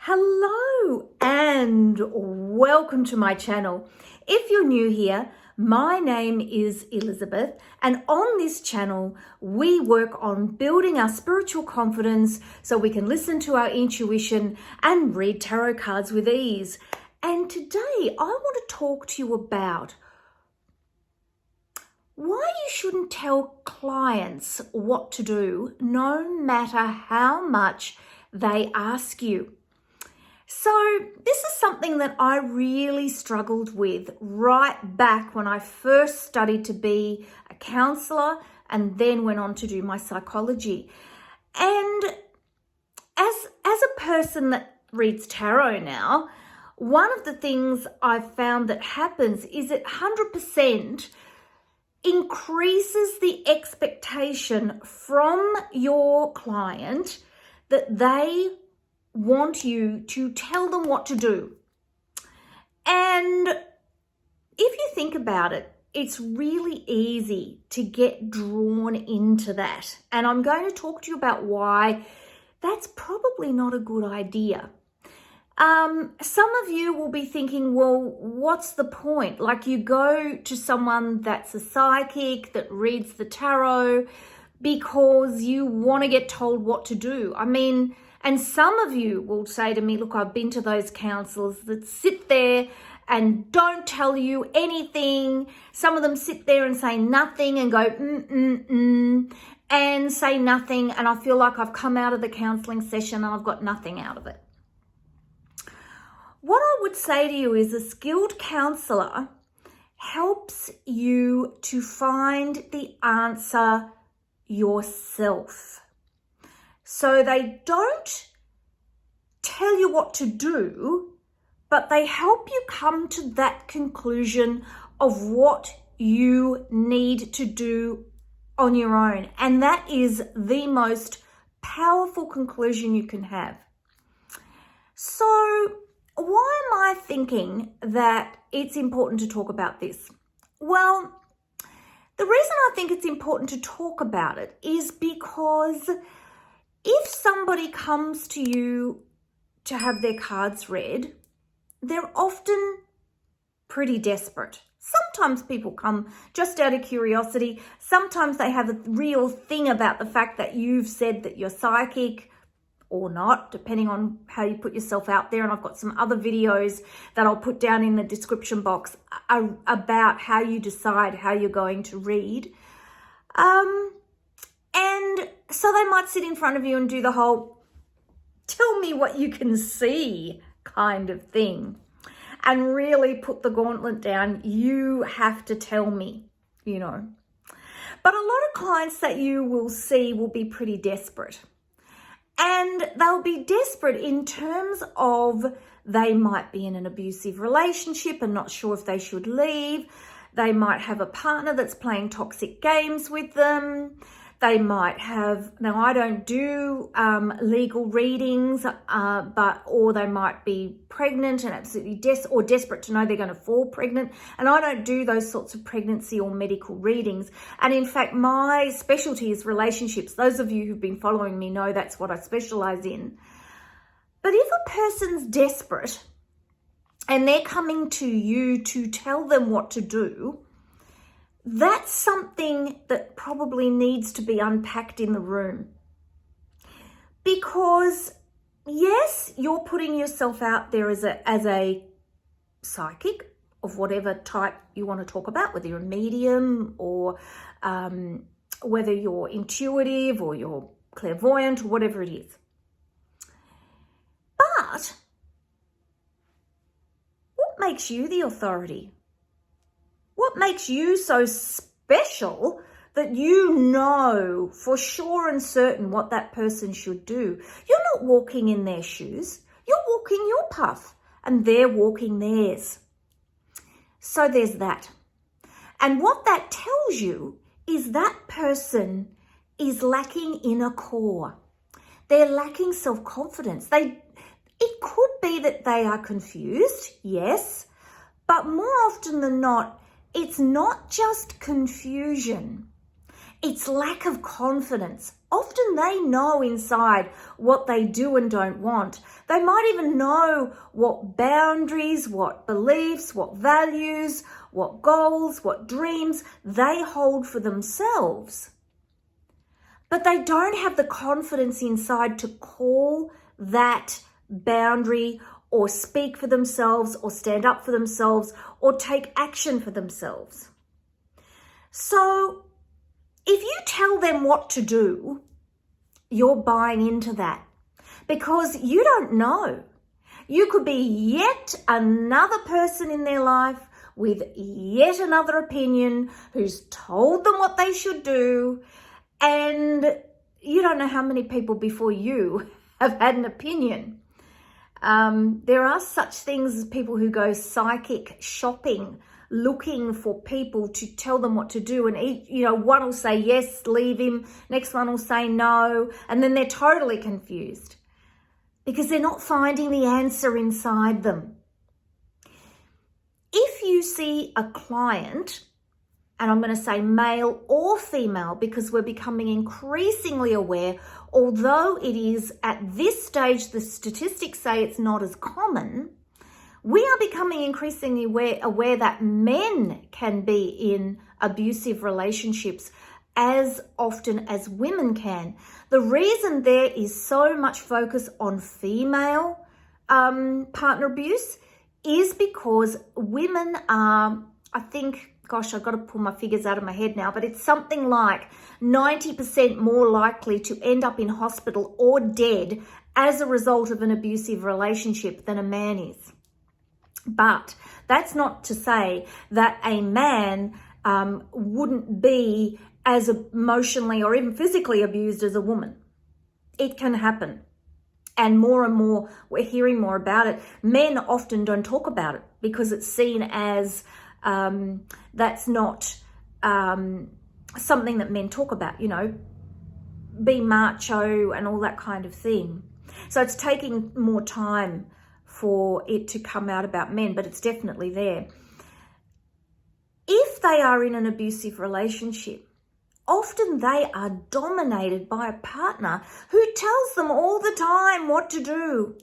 Hello and welcome to my channel. If you're new here, my name is Elizabeth, and on this channel we work on building our spiritual confidence so we can listen to our intuition and read tarot cards with ease. And today I want to talk to you about why you shouldn't tell clients what to do no matter how much they ask you. So this is something that I really struggled with right back when I first studied to be a counsellor and then went on to do my psychology. And as a person that reads tarot now, one of the things I've found that happens is it 100% increases the expectation from your client that they want you to tell them what to do. And if you think about it, it's really easy to get drawn into that. And I'm going to talk to you about why that's probably not a good idea. Some of you will be thinking, well, what's the point? Like, you go to someone that's a psychic that reads the tarot because you want to get told what to do. I mean, and some of you will say to me, look, I've been to those counselors that sit there and don't tell you anything. Some of them sit there and say nothing and go, and say nothing. And I feel like I've come out of the counseling session and I've got nothing out of it. What I would say to you is a skilled counselor helps you to find the answer yourself. So they don't tell you what to do, but they help you come to that conclusion of what you need to do on your own. And that is the most powerful conclusion you can have. So why am I thinking that it's important to talk about this? Well, the reason I think it's important to talk about it is because if somebody comes to you to have their cards read, they're often pretty desperate. Sometimes people come just out of curiosity. Sometimes they have a real thing about the fact that you've said that you're psychic or not, depending on how you put yourself out there. And I've got some other videos that I'll put down in the description box about how you decide how you're going to read. And so they might sit in front of you and do the whole tell me what you can see kind of thing and really put the gauntlet down. You have to tell me, you know. But a lot of clients that you will see will be pretty desperate. And they'll be desperate in terms of they might be in an abusive relationship and not sure if they should leave. They might have a partner that's playing toxic games with them. They might have, now I don't do legal readings, or they might be pregnant and absolutely desperate to know they're going to fall pregnant. And I don't do those sorts of pregnancy or medical readings. And in fact, my specialty is relationships. Those of you who've been following me know that's what I specialize in. But if a person's desperate and they're coming to you to tell them what to do, that's something that probably needs to be unpacked in the room. Because yes, you're putting yourself out there as a psychic of whatever type you want to talk about, whether you're a medium or whether you're intuitive or you're clairvoyant or whatever it is. But what makes you the authority? What makes you so special that you know for sure and certain what that person should do? You're not walking in their shoes. You're walking your path and they're walking theirs. So there's that. And what that tells you is that person is lacking inner core. They're lacking self-confidence. It could be that they are confused, yes, but more often than not, it's not just confusion. It's lack of confidence. Often they know inside what they do and don't want. They might even know what boundaries, what beliefs, what values, what goals, what dreams they hold for themselves. But they don't have the confidence inside to call that boundary or speak for themselves or stand up for themselves or take action for themselves. So if you tell them what to do, you're buying into that because you don't know. You could be yet another person in their life with yet another opinion who's told them what they should do, and you don't know how many people before you have had an opinion. There are such things as people who go psychic shopping, looking for people to tell them what to do. And one will say, yes, leave him. Next one will say no. And then they're totally confused because they're not finding the answer inside them. If you see a client, and I'm going to say male or female because we're becoming increasingly aware, although it is at this stage, the statistics say it's not as common, we are becoming increasingly aware that men can be in abusive relationships as often as women can. The reason there is so much focus on female partner abuse is because women are, I think, gosh, I've got to pull my figures out of my head now, but it's something like 90% more likely to end up in hospital or dead as a result of an abusive relationship than a man is. But that's not to say that a man wouldn't be as emotionally or even physically abused as a woman. It can happen. And more, we're hearing more about it. Men often don't talk about it because it's seen as that's not something that men talk about, be macho and all that kind of thing. So it's taking more time for it to come out about men, but it's definitely there. If they are in an abusive relationship, often they are dominated by a partner who tells them all the time what to do.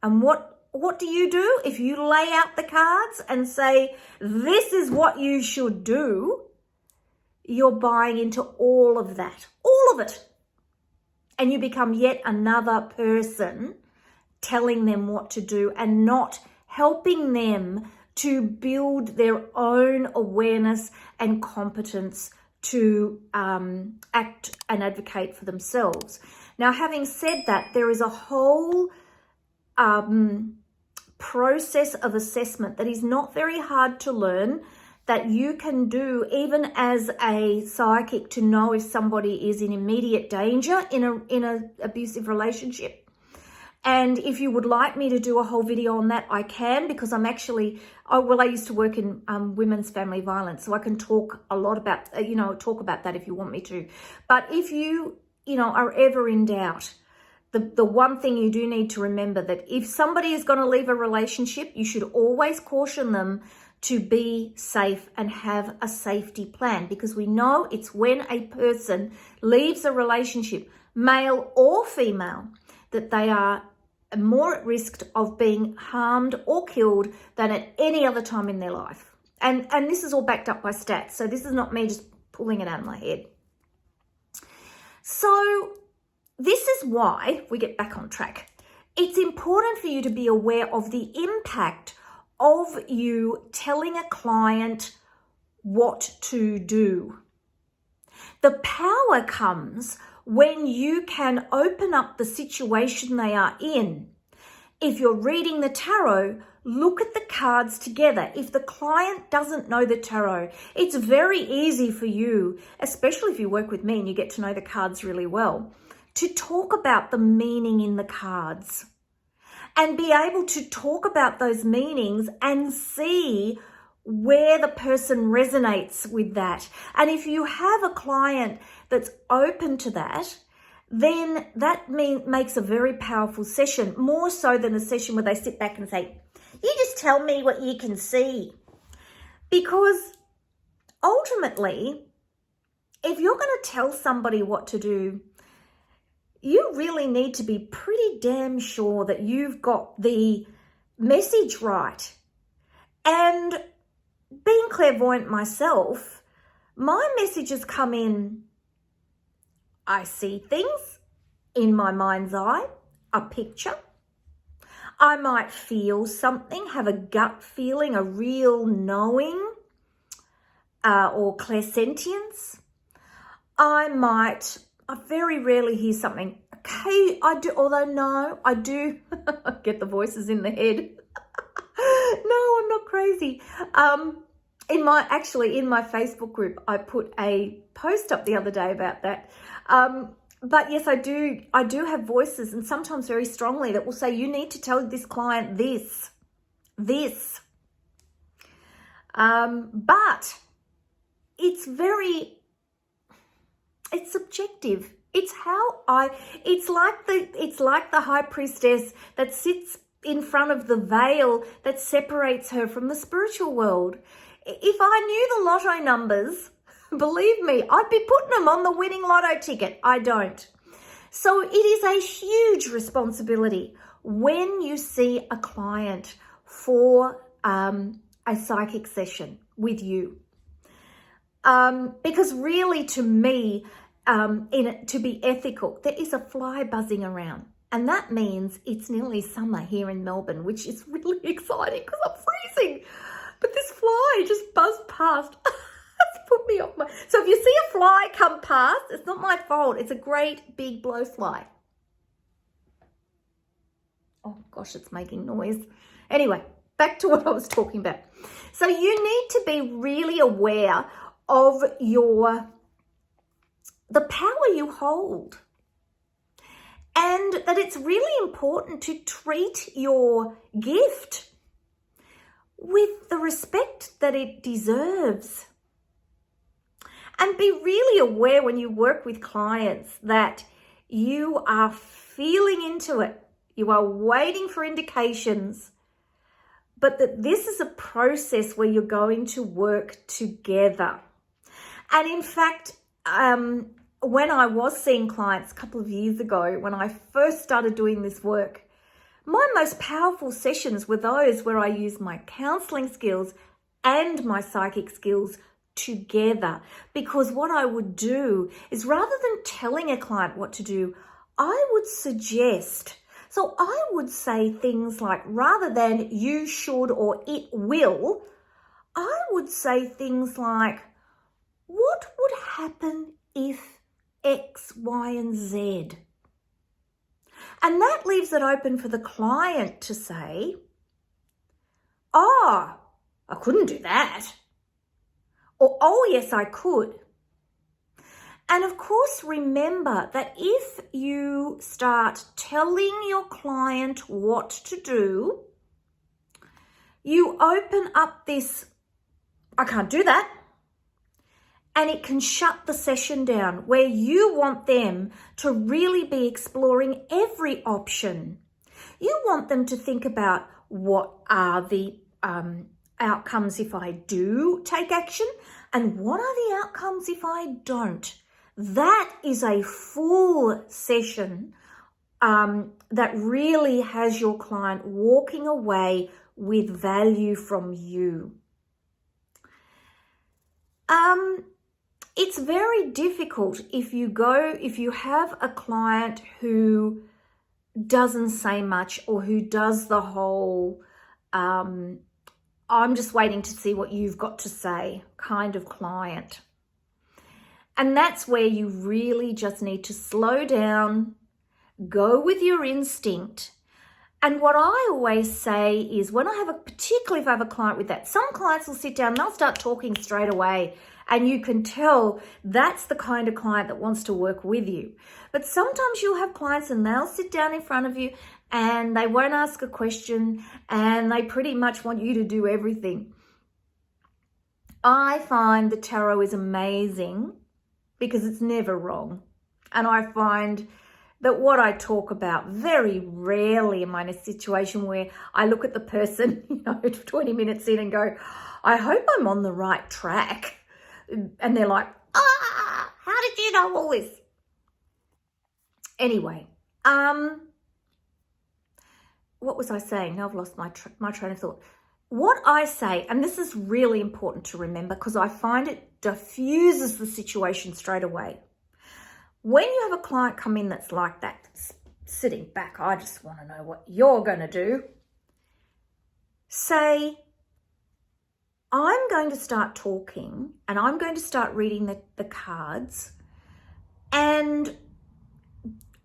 And what do? If you lay out the cards and say, this is what you should do, you're buying into all of that, all of it. And you become yet another person telling them what to do and not helping them to build their own awareness and competence to act and advocate for themselves. Now, having said that, there is a whole process of assessment that is not very hard to learn, that you can do even as a psychic to know if somebody is in immediate danger in a abusive relationship. And if you would like me to do a whole video on that, I can, because I'm actually, I used to work in women's family violence, so I can talk a lot about, talk about that if you want me to. But if you, are ever in doubt, the one thing you do need to remember that if somebody is going to leave a relationship, you should always caution them to be safe and have a safety plan, because we know it's when a person leaves a relationship, male or female, that they are more at risk of being harmed or killed than at any other time in their life. And this is all backed up by stats. So this is not me just pulling it out of my head. So this is why we get back on track. It's important for you to be aware of the impact of you telling a client what to do. The power comes when you can open up the situation they are in. If you're reading the tarot, look at the cards together. If the client doesn't know the tarot, it's very easy for you, especially if you work with me and you get to know the cards really well, to talk about the meaning in the cards and be able to talk about those meanings and see where the person resonates with that. And if you have a client that's open to that, then that makes a very powerful session, more so than a session where they sit back and say, you just tell me what you can see. Because ultimately, if you're going to tell somebody what to do, you really need to be pretty damn sure that you've got the message right. And being clairvoyant myself, my messages come in, I see things in my mind's eye, a picture. I might feel something, have a gut feeling, a real knowing, or clairsentience. I very rarely hear something. Okay, I do, although no, I do get the voices in the head. No, I'm not crazy. In my Facebook group, I put a post up the other day about that. But yes, I do have voices, and sometimes very strongly, that will say, you need to tell this client this. But it's subjective. It's like the high priestess that sits in front of the veil that separates her from the spiritual world. If I knew the lotto numbers, believe me, I'd be putting them on the winning lotto ticket. I don't. So it is a huge responsibility when you see a client for a psychic session with you. Because really, to me, to be ethical, there is a fly buzzing around. And that means it's nearly summer here in Melbourne, which is really exciting because I'm freezing. But this fly just buzzed past. It's put me off my... So if you see a fly come past, it's not my fault. It's a great big blowfly. Oh gosh, it's making noise. Anyway, back to what I was talking about. So you need to be really aware of the power you hold. And that it's really important to treat your gift with the respect that it deserves. And be really aware when you work with clients that you are feeling into it. You are waiting for indications, but that this is a process where you're going to work together. And in fact, when I was seeing clients a couple of years ago, when I first started doing this work, my most powerful sessions were those where I used my counseling skills and my psychic skills together. Because what I would do is, rather than telling a client what to do, I would suggest. So I would say things like, rather than you should or it will, I would say things like, what would happen if X, Y, and Z? And that leaves it open for the client to say, oh, I couldn't do that. Or, oh, yes, I could. And of course, remember that if you start telling your client what to do, you open up this, I can't do that. And it can shut the session down, where you want them to really be exploring every option. You want them to think about, what are the outcomes if I do take action, and what are the outcomes if I don't. That is a full session that really has your client walking away with value from you. It's very difficult if you have a client who doesn't say much, or who does the whole, I'm just waiting to see what you've got to say kind of client. And that's where you really just need to slow down, go with your instinct. And what I always say is, particularly if I have a client with that, some clients will sit down and they'll start talking straight away. And you can tell that's the kind of client that wants to work with you. But sometimes you'll have clients and they'll sit down in front of you and they won't ask a question, and they pretty much want you to do everything. I find the tarot is amazing because it's never wrong. And I find that what I talk about, very rarely am I in a situation where I look at the person, 20 minutes in and go, I hope I'm on the right track. And they're like, did you know all this? Anyway, what was I saying? Now I've lost my train of thought. What I say, and this is really important to remember because I find it diffuses the situation straight away. When you have a client come in that's like that, that's sitting back, I just want to know what you're going to do. Say, I'm going to start talking and I'm going to start reading the cards, and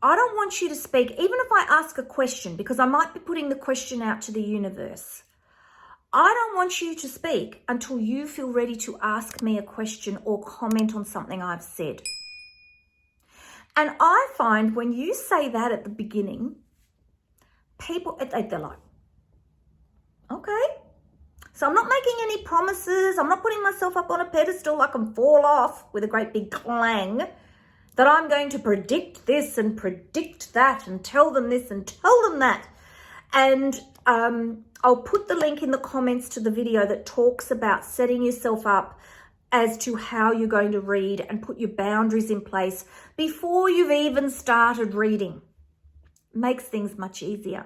I don't want you to speak, even if I ask a question, because I might be putting the question out to the universe. I don't want you to speak until you feel ready to ask me a question or comment on something I've said. And I find when you say that at the beginning, people, they're like, okay. So I'm not making any promises. I'm not putting myself up on a pedestal like I can fall off with a great big clang, that I'm going to predict this and predict that and tell them this and tell them that. And I'll put the link in the comments to the video that talks about setting yourself up as to how you're going to read and put your boundaries in place before you've even started reading. Makes things much easier.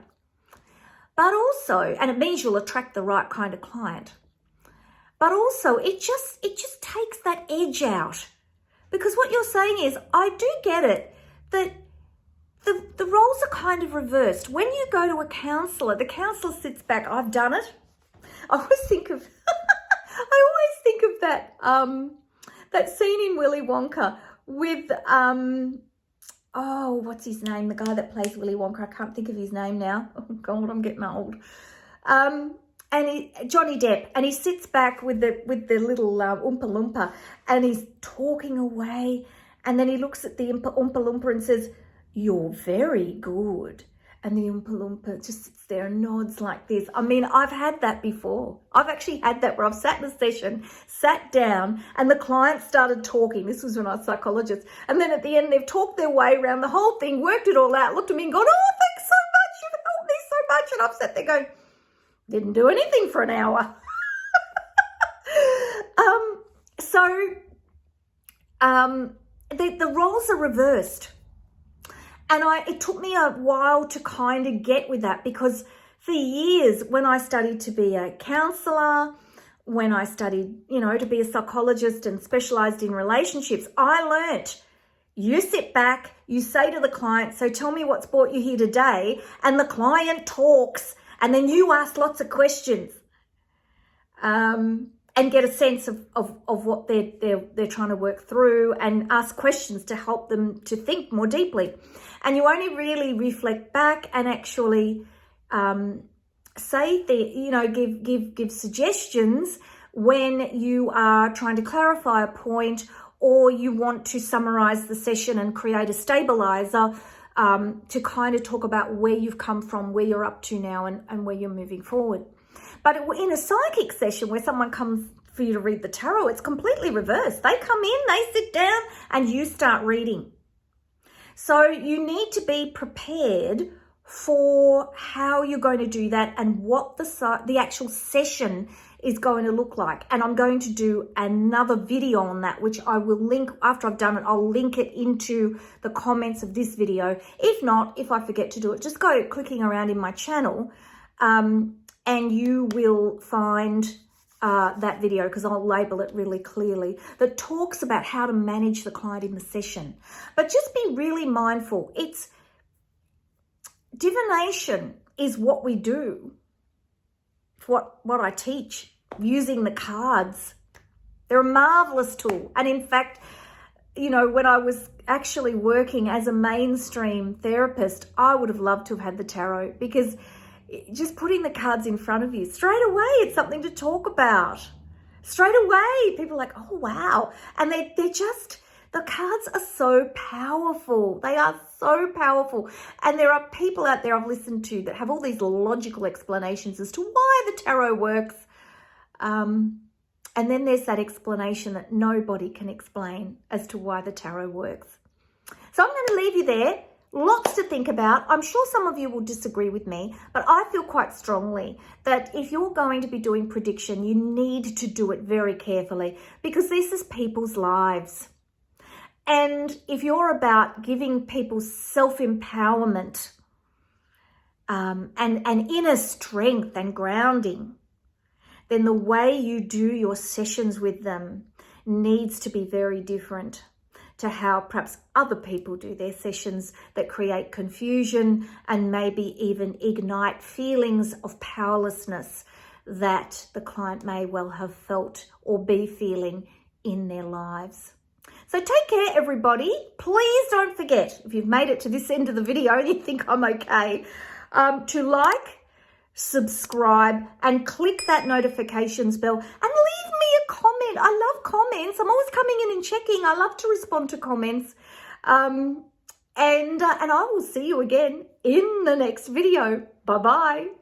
But also, and it means you'll attract the right kind of client. But also, it just takes that edge out. Because what you're saying is, I do get it, that the roles are kind of reversed. When you go to a counsellor, the counsellor sits back. I've done it. I always think of that scene in Willy Wonka with what's his name? The guy that plays Willy Wonka. I can't think of his name now. Oh God, I'm getting old. Johnny Depp, and he sits back with the little Oompa Loompa, and he's talking away, and then he looks at the Oompa Loompa and says, "You're very good." And the Oompa Loompa just sits there and nods like this. I mean, I've had that before. I've actually had that where I've sat in a session, sat down, and the client started talking. This was when I was a psychologist. And then at the end, they've talked their way around the whole thing, worked it all out, looked at me and gone, "Oh, thanks so much. You've helped me so much." And I've sat there going, didn't do anything for an hour. The roles are reversed. And it took me a while to kind of get with that, because for years when I studied to be a counsellor, when I studied, to be a psychologist and specialised in relationships, I learnt you sit back, you say to the client, "So tell me what's brought you here today," and the client talks, and then you ask lots of questions and get a sense of what they're trying to work through, and ask questions to help them to think more deeply. And you only really reflect back and actually say give suggestions when you are trying to clarify a point, or you want to summarize the session and create a stabilizer to kind of talk about where you've come from, where you're up to now, and where you're moving forward. But in a psychic session where someone comes for you to read the tarot, it's completely reversed. They come in, they sit down, and you start reading. So you need to be prepared for how you're going to do that and what the actual session is going to look like. And I'm going to do another video on that, which I will link after I've done it. I'll link it into the comments of this video. If not, if I forget to do it, just go clicking around in my channel and you will find that video, because I'll label it really clearly, that talks about how to manage the client in the session. But just be really mindful. Divination is what we do. What I teach, using the cards. They're a marvelous tool. And in fact, when I was actually working as a mainstream therapist, I would have loved to have had the tarot, because just putting the cards in front of you, straight away, it's something to talk about. Straight away, people are like, "Oh, wow." And the cards are so powerful. They are so powerful. And there are people out there I've listened to that have all these logical explanations as to why the tarot works. And then there's that explanation that nobody can explain as to why the tarot works. So I'm going to leave you there. Lots to think about. I'm sure some of you will disagree with me, but I feel quite strongly that if you're going to be doing prediction, you need to do it very carefully, because this is people's lives. And if you're about giving people self-empowerment and inner strength and grounding, then the way you do your sessions with them needs to be very different to how perhaps other people do their sessions that create confusion and maybe even ignite feelings of powerlessness that the client may well have felt or be feeling in their lives. So take care, everybody. Please don't forget, if you've made it to this end of the video and you think I'm okay, to like, subscribe, and click that notifications bell and leave me a comment. I love comments. I'm always coming in and checking. I love to respond to comments. And I will see you again in the next video. Bye-bye.